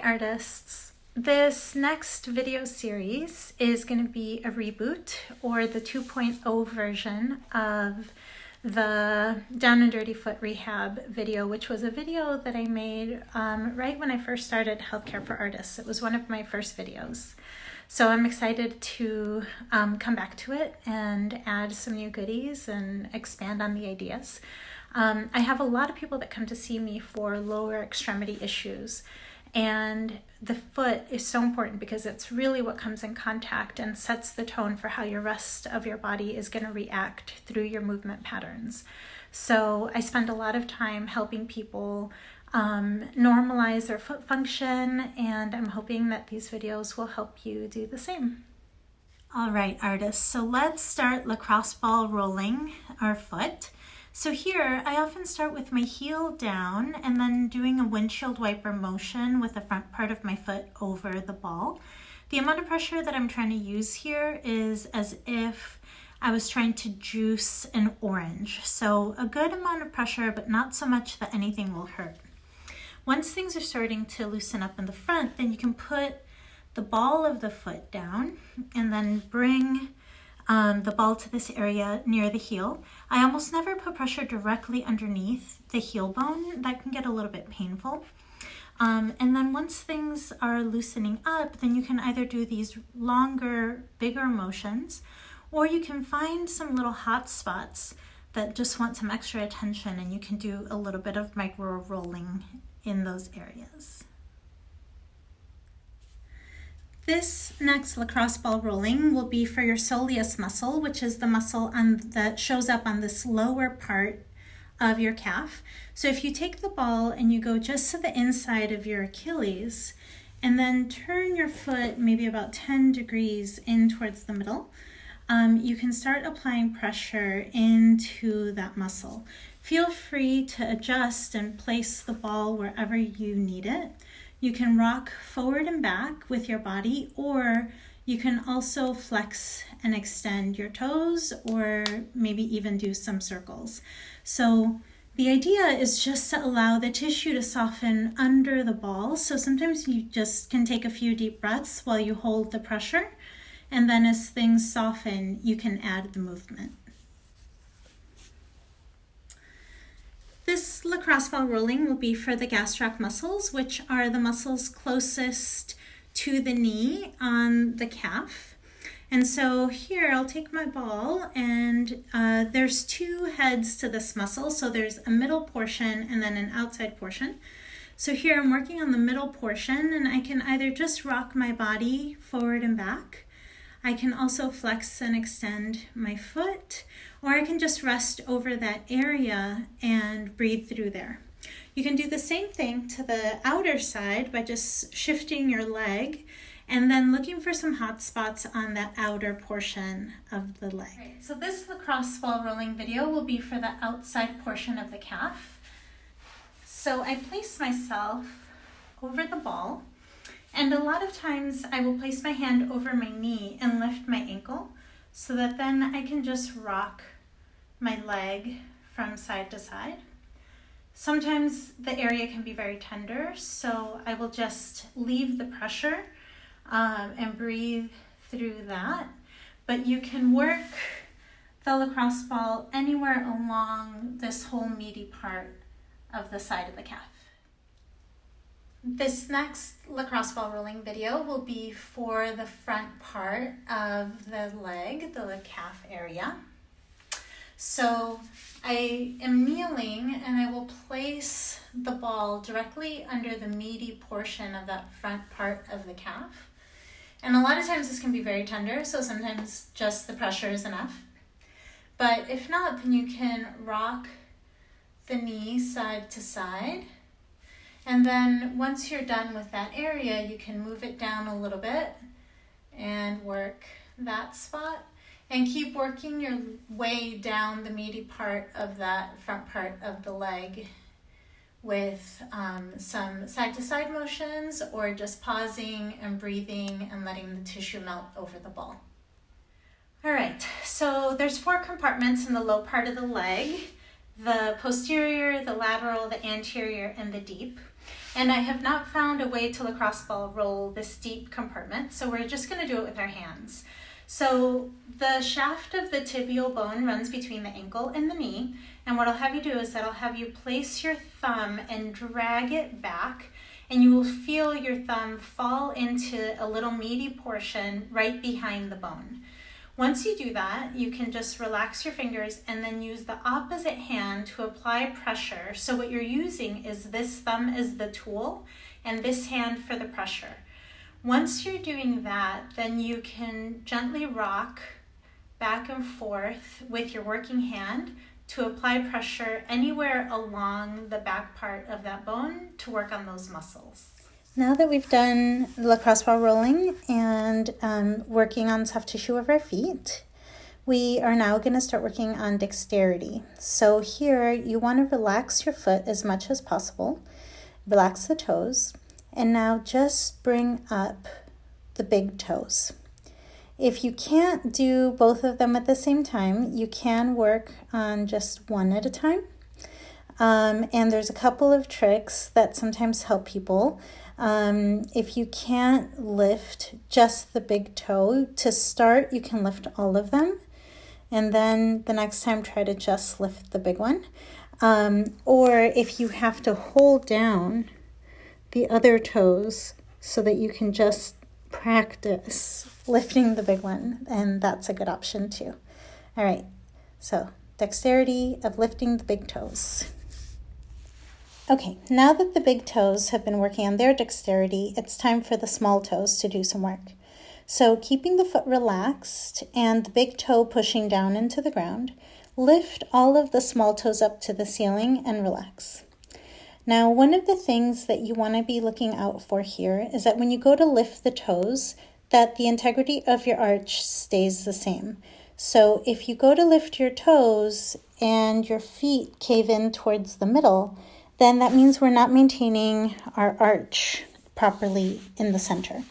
Hi artists! This next video series is going to be a reboot or the 2.0 version of the Down and Dirty Foot Rehab video, which was a video that I made right when I first started Healthcare for Artists. It was one of my first videos. So I'm excited to come back to it and add some new goodies and expand on the ideas. I have a lot of people that come to see me for lower extremity issues, and the foot is so important because it's really what comes in contact and sets the tone for how your rest of your body is going to react through your movement patterns. So I spend a lot of time helping people normalize their foot function, and I'm hoping that these videos will help you do the same. All right, artists, so let's start lacrosse ball rolling our foot. So here, I often start with my heel down and then doing a windshield wiper motion with the front part of my foot over the ball. The amount of pressure that I'm trying to use here is as if I was trying to juice an orange. So a good amount of pressure, but not so much that anything will hurt. Once things are starting to loosen up in the front, then you can put the ball of the foot down and then bring the ball to this area near the heel. I almost never put pressure directly underneath the heel bone. That can get a little bit painful. And then once things are loosening up, then you can either do these longer, bigger motions, or you can find some little hot spots that just want some extra attention, and you can do a little bit of micro rolling in those areas. This next lacrosse ball rolling will be for your soleus muscle, which is the muscle that shows up on this lower part of your calf. So if you take the ball and you go just to the inside of your Achilles and then turn your foot maybe about 10 degrees in towards the middle, you can start applying pressure into that muscle. Feel free to adjust and place the ball wherever you need it. You can rock forward and back with your body, or you can also flex and extend your toes, or maybe even do some circles. So the idea is just to allow the tissue to soften under the ball. So sometimes you just can take a few deep breaths while you hold the pressure, and then as things soften, you can add the movement. This lacrosse ball rolling will be for the gastric muscles, which are the muscles closest to the knee on the calf. And so here I'll take my ball, and there's two heads to this muscle. So there's a middle portion and then an outside portion. So here I'm working on the middle portion, and I can either just rock my body forward and back. I can also flex and extend my foot, or I can just rest over that area and breathe through there. You can do the same thing to the outer side by just shifting your leg and then looking for some hot spots on that outer portion of the leg. Right, so this lacrosse ball rolling video will be for the outside portion of the calf. So I place myself over the ball, and a lot of times I will place my hand over my knee and lift my ankle so that then I can just rock my leg from side to side. Sometimes the area can be very tender, so I will just leave the pressure and breathe through that. But you can work the lacrosse ball anywhere along this whole meaty part of the side of the calf. This next lacrosse ball rolling video will be for the front part of the leg, the calf area. So I am kneeling, and I will place the ball directly under the meaty portion of that front part of the calf. And a lot of times this can be very tender, so sometimes just the pressure is enough. But if not, then you can rock the knee side to side. And then once you're done with that area, you can move it down a little bit and work that spot. And keep working your way down the meaty part of that front part of the leg with some side-to-side motions, or just pausing and breathing and letting the tissue melt over the ball. All right, so there's 4 compartments in the low part of the leg: the posterior, the lateral, the anterior, and the deep. And I have not found a way to lacrosse ball roll this deep compartment, so we're just going to do it with our hands. So the shaft of the tibial bone runs between the ankle and the knee, and what I'll have you do is that I'll have you place your thumb and drag it back, and you will feel your thumb fall into a little meaty portion right behind the bone. Once you do that, you can just relax your fingers and then use the opposite hand to apply pressure. So what you're using is this thumb as the tool and this hand for the pressure. Once you're doing that, then you can gently rock back and forth with your working hand to apply pressure anywhere along the back part of that bone to work on those muscles. Now that we've done lacrosse ball rolling and working on soft tissue of our feet, we are now going to start working on dexterity. So here you want to relax your foot as much as possible, relax the toes, and now just bring up the big toes. If you can't do both of them at the same time, you can work on just one at a time. And there's a couple of tricks that sometimes help people. If you can't lift just the big toe, to start, you can lift all of them. And then the next time, try to just lift the big one. Or if you have to hold down the other toes so that you can just practice lifting the big one, and that's a good option too. All right, so dexterity of lifting the big toes. Okay, now that the big toes have been working on their dexterity, it's time for the small toes to do some work. So keeping the foot relaxed and the big toe pushing down into the ground, lift all of the small toes up to the ceiling and relax. Now, one of the things that you want to be looking out for here is that when you go to lift the toes, that the integrity of your arch stays the same. So if you go to lift your toes and your feet cave in towards the middle, then that means we're not maintaining our arch properly in the center.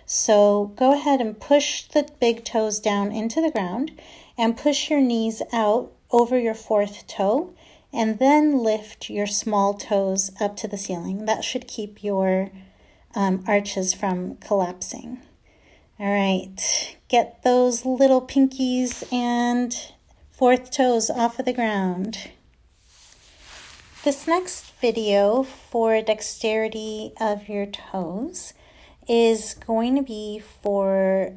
So go ahead and push the big toes down into the ground and push your knees out over your fourth toe, and then lift your small toes up to the ceiling. That should keep your arches from collapsing. All right, get those little pinkies and fourth toes off of the ground. This next video for dexterity of your toes is going to be for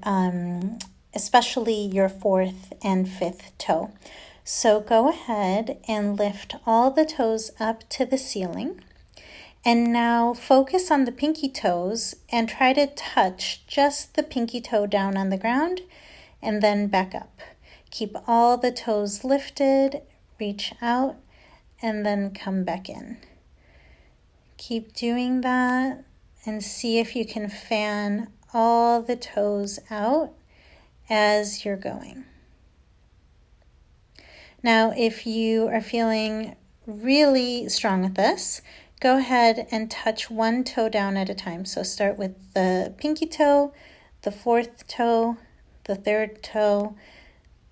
especially your fourth and fifth toe. So go ahead and lift all the toes up to the ceiling. And now focus on the pinky toes and try to touch just the pinky toe down on the ground and then back up. Keep all the toes lifted, reach out, and then come back in. Keep doing that and see if you can fan all the toes out as you're going. Now, if you are feeling really strong with this, go ahead and touch one toe down at a time. So start with the pinky toe, the fourth toe, the third toe,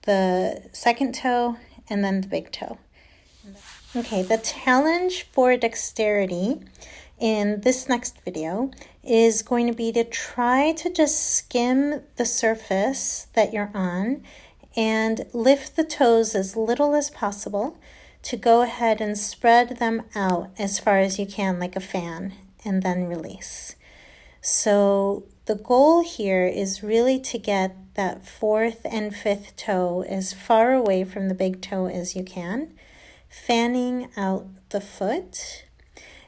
the second toe, and then the big toe. Okay, the challenge for dexterity in this next video is going to be to try to just skim the surface that you're on and lift the toes as little as possible to go ahead and spread them out as far as you can like a fan and then release. So the goal here is really to get that fourth and fifth toe as far away from the big toe as you can, fanning out the foot.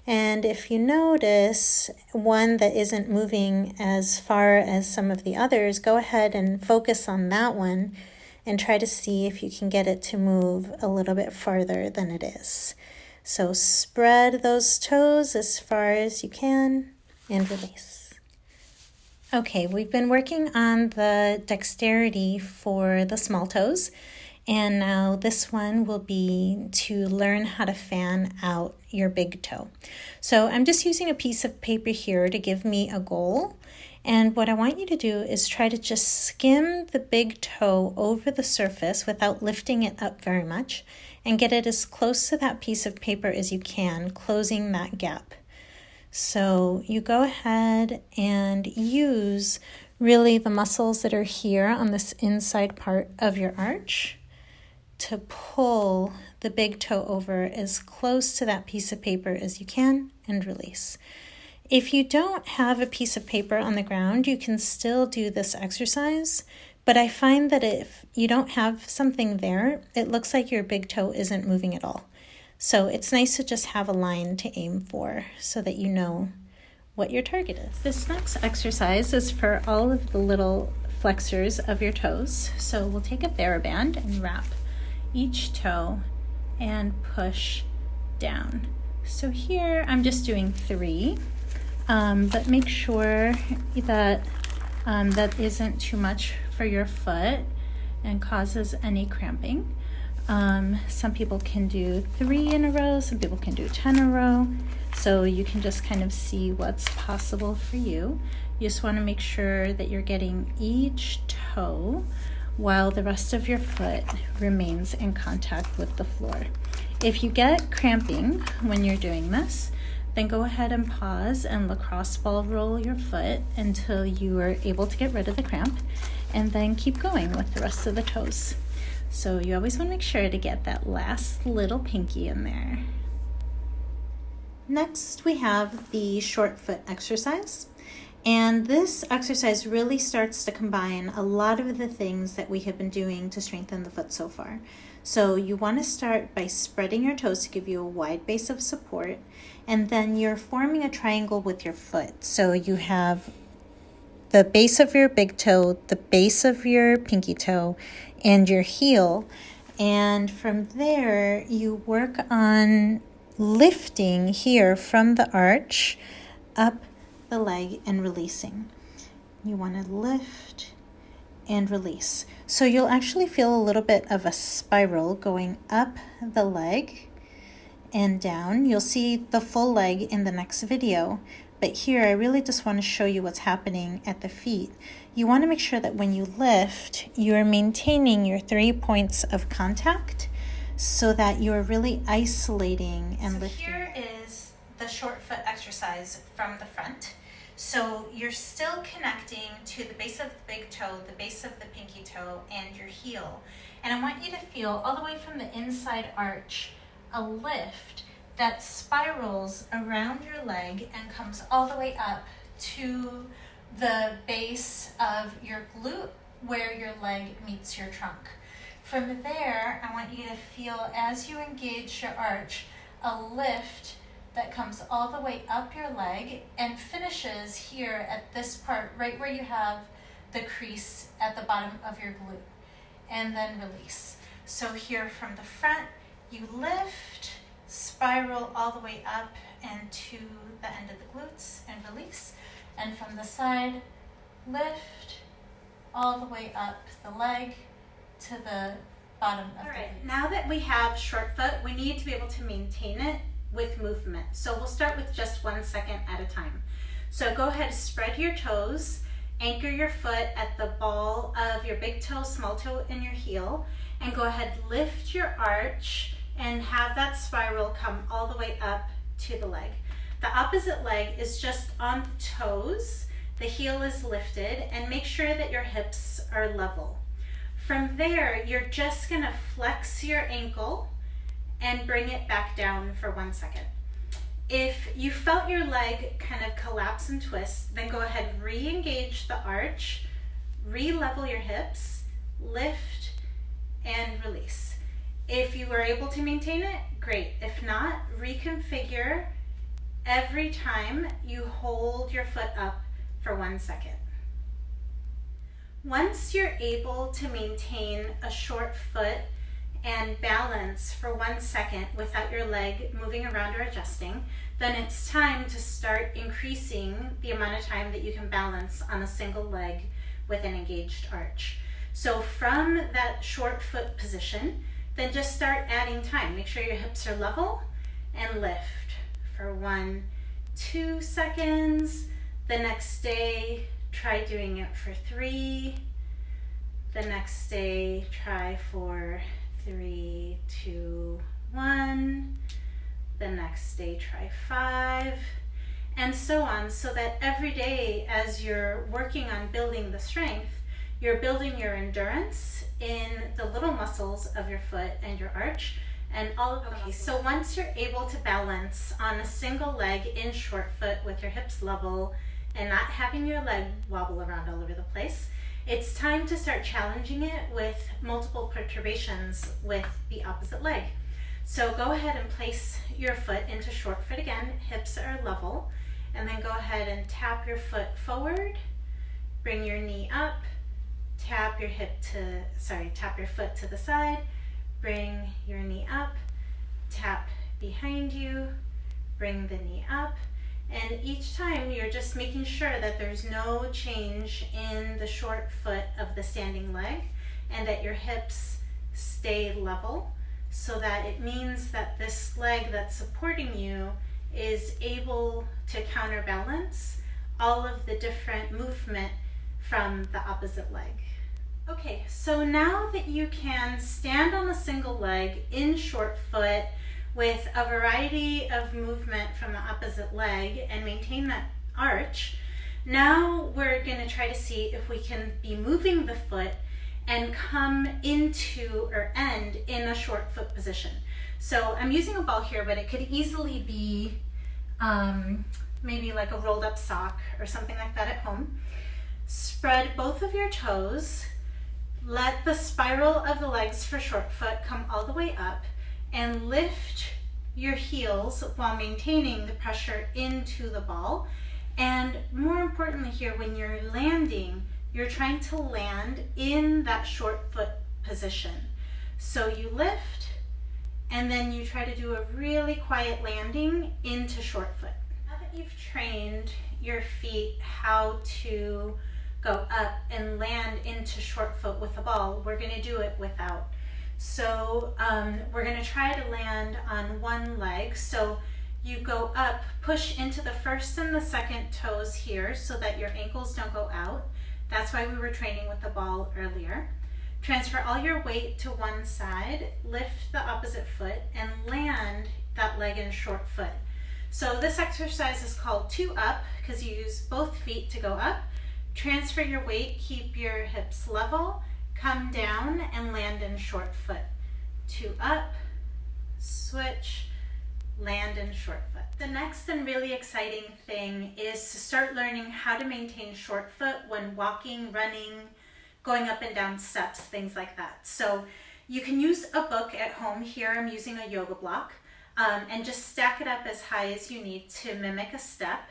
And if you notice one that isn't moving as far as some of the others, go ahead and focus on that one and try to see if you can get it to move a little bit farther than it is. So spread those toes as far as you can and release. Okay, we've been working on the dexterity for the small toes, and now this one will be to learn how to fan out your big toe. So I'm just using a piece of paper here to give me a goal. And what I want you to do is try to just skim the big toe over the surface without lifting it up very much and get it as close to that piece of paper as you can, closing that gap. So you go ahead and use really the muscles that are here on this inside part of your arch to pull the big toe over as close to that piece of paper as you can and release. If you don't have a piece of paper on the ground, you can still do this exercise, but I find that if you don't have something there, it looks like your big toe isn't moving at all. So it's nice to just have a line to aim for so that you know what your target is. This next exercise is for all of the little flexors of your toes. So we'll take a TheraBand and wrap each toe and push down. So here I'm just doing 3. But make sure that that isn't too much for your foot and causes any cramping. Some people can do 3 in a row, some people can do 10 in a row, so you can just kind of see what's possible for you. You just want to make sure that you're getting each toe while the rest of your foot remains in contact with the floor. If you get cramping when you're doing this, then go ahead and pause and lacrosse ball roll your foot until you are able to get rid of the cramp, and then keep going with the rest of the toes. So you always want to make sure to get that last little pinky in there. Next, we have the short foot exercise. And this exercise really starts to combine a lot of the things that we have been doing to strengthen the foot so far. So you want to start by spreading your toes to give you a wide base of support, and then you're forming a triangle with your foot. So you have the base of your big toe, the base of your pinky toe, and your heel. And from there, you work on lifting here from the arch up the leg and releasing. You want to lift and release. So you'll actually feel a little bit of a spiral going up the leg and down. You'll see the full leg in the next video, but here I really just want to show you what's happening at the feet. You want to make sure that when you lift, you're maintaining your 3 points of contact so that you're really isolating and lifting. Here is the short foot exercise from the front. So you're still connecting to the base of the big toe, the base of the pinky toe, and your heel. And I want you to feel all the way from the inside arch a lift that spirals around your leg and comes all the way up to the base of your glute where your leg meets your trunk. From there, I want you to feel, as you engage your arch, a lift that comes all the way up your leg and finishes here at this part, right where you have the crease at the bottom of your glute, and then release. So here from the front, you lift, spiral all the way up and to the end of the glutes and release. And from the side, lift all the way up the leg to the bottom of the glutes. Now that we have short foot, we need to be able to maintain it with movement. So we'll start with just 1 second at a time. So go ahead, spread your toes, anchor your foot at the ball of your big toe, small toe, and your heel, and go ahead, lift your arch and have that spiral come all the way up to the leg. The opposite leg is just on the toes, the heel is lifted, and make sure that your hips are level. From there, you're just gonna flex your ankle and bring it back down for 1 second. If you felt your leg kind of collapse and twist, then go ahead, re-engage the arch, re-level your hips, lift, and release. If you were able to maintain it, great. If not, reconfigure every time you hold your foot up for 1 second. Once you're able to maintain a short foot and balance for 1 second without your leg moving around or adjusting, then it's time to start increasing the amount of time that you can balance on a single leg with an engaged arch. So from that short foot position, then just start adding time. Make sure your hips are level and lift for 1, 2 seconds. The next day, try doing it for 3. The next day, try for 3, 2, 1. The next day, try 5. and so on, so that every day as you're working on building the strength, you're building your endurance in the little muscles of your foot and your arch and all of the muscles. So once you're able to balance on a single leg in short foot with your hips level and not having your leg wobble around all over the place, it's time to start challenging it with multiple perturbations with the opposite leg. So go ahead and place your foot into short foot again, hips are level, and then go ahead and tap your foot forward, bring your knee up, tap your foot to the side, bring your knee up, tap behind you, bring the knee up, and each time you're just making sure that there's no change in the short foot of the standing leg and that your hips stay level, so that it means that this leg that's supporting you is able to counterbalance all of the different movement from the opposite leg. Okay, so now that you can stand on a single leg in short foot with a variety of movement from the opposite leg and maintain that arch, now we're going to try to see if we can be moving the foot and come into or end in a short foot position. So I'm using a ball here, but it could easily be maybe like a rolled up sock or something like that at home. Spread both of your toes, let the spiral of the legs for short foot come all the way up, and lift your heels while maintaining the pressure into the ball. And more importantly here, when you're landing, you're trying to land in that short foot position. So you lift, and then you try to do a really quiet landing into short foot. Now that you've trained your feet how to go up and land into short foot with the ball, we're going to do it without. So we're going to try to land on one leg. So you go up, push into the first and the second toes here so that your ankles don't go out. That's why we were training with the ball earlier. Transfer all your weight to one side, lift the opposite foot, and land that leg in short foot. So this exercise is called 2 up because you use both feet to go up. Transfer your weight, keep your hips level, come down and land in short foot. 2 up, switch, land in short foot. The next and really exciting thing is to start learning how to maintain short foot when walking, running, going up and down steps, things like that. So you can use a book at home. Here I'm using a yoga block, and just stack it up as high as you need to mimic a step.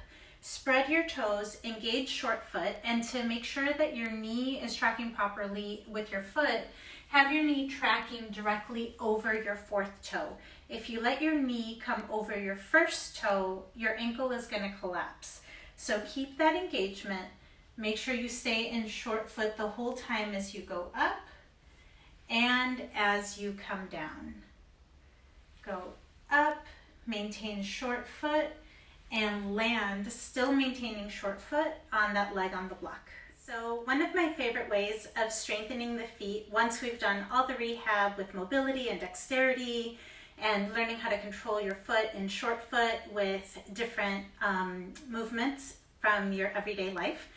Spread your toes, engage short foot, and to make sure that your knee is tracking properly with your foot, have your knee tracking directly over your 4th toe. If you let your knee come over your 1st toe, your ankle is going to collapse. So keep that engagement. Make sure you stay in short foot the whole time as you go up and as you come down. Go up, maintain short foot, and land, still maintaining short foot on that leg on the block. So one of my favorite ways of strengthening the feet, once we've done all the rehab with mobility and dexterity and learning how to control your foot in short foot with different movements from your everyday life,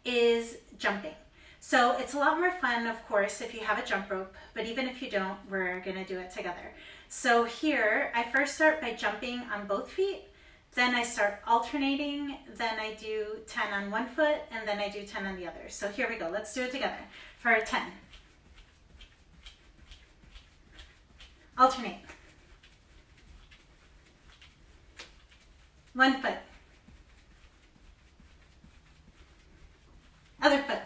is jumping. So it's a lot more fun, of course, if you have a jump rope, but even if you don't, we're gonna do it together. So here, I first start by jumping on both feet. Then I start alternating, then I do 10 on one foot, and then I do 10 on the other. So here we go, let's do it together for a 10. Alternate. One foot. Other foot.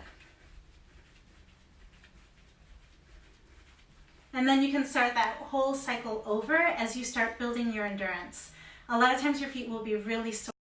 And then you can start that whole cycle over as you start building your endurance. A lot of times your feet will be really sore.